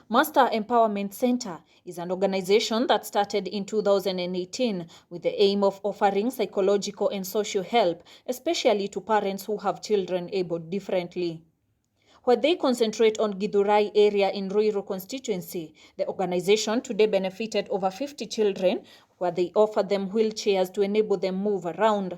Master Empowerment Center is an organization that started in 2018 with the aim of offering psychological and social help, especially to parents who have children abled differently. Where they concentrate on Githurai area in Ruiru constituency, the organization today benefited over 50 children, where they offer them wheelchairs to enable them move around.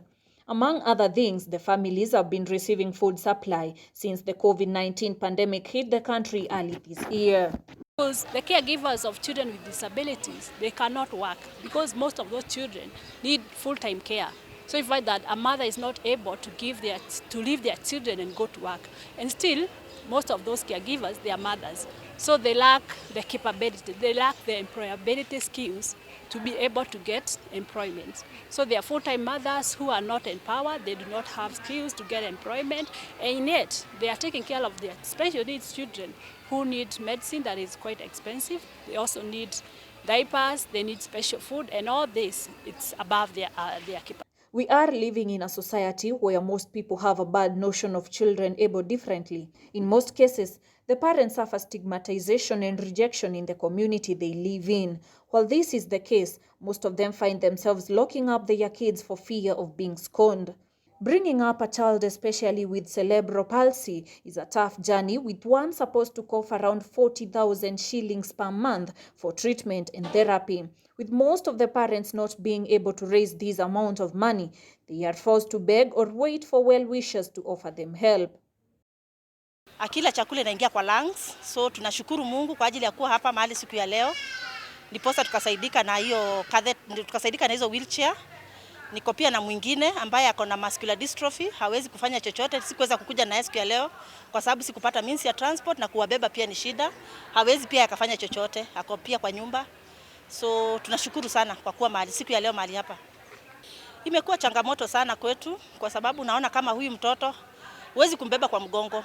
Among other things, the families have been receiving food supply since the COVID-19 pandemic hit the country early this year. Because the caregivers of children with disabilities, they cannot work because most of those children need full-time care. So you find that a mother is not able to leave their children and go to work. And still, most of those caregivers, they are mothers. So they lack the capability, they lack the employability skills to be able to get employment. So they are full-time mothers who are not empowered, they do not have skills to get employment, and yet they are taking care of their special needs children who need medicine that is quite expensive. They also need diapers, they need special food, and all this, it's above their capacity. We are living in a society where most people have a bad notion of children able differently. In most cases, the parents suffer stigmatization and rejection in the community they live in. While this is the case, most of them find themselves locking up their kids for fear of being scorned. Bringing up a child, especially with cerebral palsy, is a tough journey, with one supposed to cost around 40,000 shillings per month for treatment and therapy. With most of the parents not being able to raise this amount of money, they are forced to beg or wait for well-wishers to offer them help. Akila chakula inaingia kwa lungs, so tunashukuru Mungu kwa ajili ya kuwa hapa mahali siku ya leo. Ndiposa tukasaidika na hizo wheelchair. Niko pia na mwingine ambaye ako na muscular dystrophy, hawezi kufanya chochote. Sikuweza kukuja na siku ya leo kwa sababu sikupata means ya transport, na kuwabeba pia ni shida. Hawezi pia akafanya chochote, ako pia kwa nyumba. So tunashukuru sana kwa kuwa siku ya leo mahali hapa. Imekuwa changamoto sana kwetu kwa sababu naona kama huyu mtoto huwezi kumbeba kwa mgongo.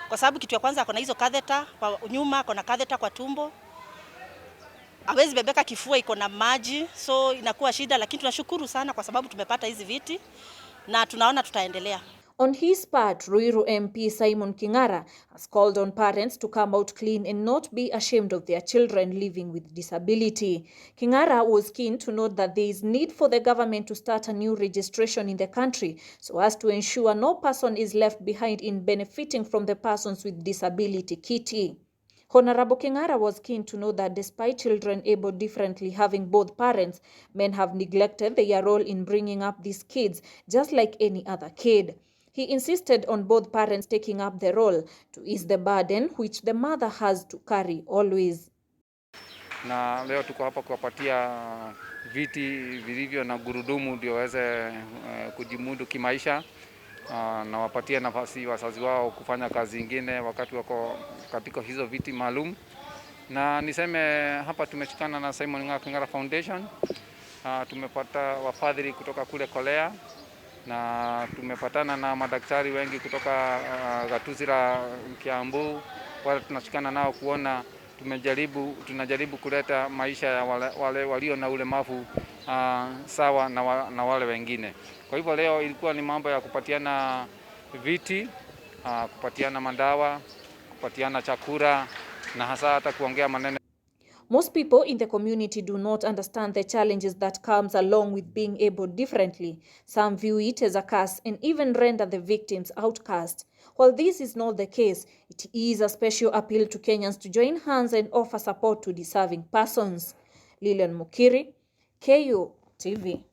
Kwa sababu kitu ya kwanza ako na hizo catheter kwa nyuma, ako na catheter kwa tumbo. Hawezi bebeka, kifua iko na maji, so inakuwa shida, lakini tunashukuru sana kwa sababu tumepata hizi viti na tunaona tutaendelea. On his part, Ruiru MP Simon Kingara has called on parents to come out clean and not be ashamed of their children living with disability. Kingara was keen to note that there is need for the government to start a new registration in the country so as to ensure no person is left behind in benefiting from the Persons with Disability kitty. Honorable Kingara was keen to know that despite children able differently having both parents, men have neglected their role in bringing up these kids just like any other kid. He insisted on both parents taking up the role to ease the burden which the mother has to carry always. Na leo tuko hapa kuwapatia viti vilivyo na gurudumu ndio waweze kujimudu kimaisha, na wapatie nafasi wazazi wao kufanya kazi nyingine wakati wako katika hizo viti maalum. Na niseme hapa tumeshikana na Simon Kingara Foundation. Tumepata wafadhili kutoka kule Kolea, na tumepatana na madaktari wengi kutoka Githurai Kiambu. Wale tunashikana nao kuona tunajaribu kuleta maisha ya wale walio na ulemavu sawa na wale wengine. Kwa hivyo leo ilikuwa ni mambo ya kupatiana viti, kupatiana madawa, kupatiana chakula, na hasa hata kuongea maneno. Most people in the community do not understand the challenges that comes along with being able differently. Some view it as a curse and even render the victims outcast. While this is not the case, it is a special appeal to Kenyans to join hands and offer support to deserving persons. Lilian Mukiri, KU TV.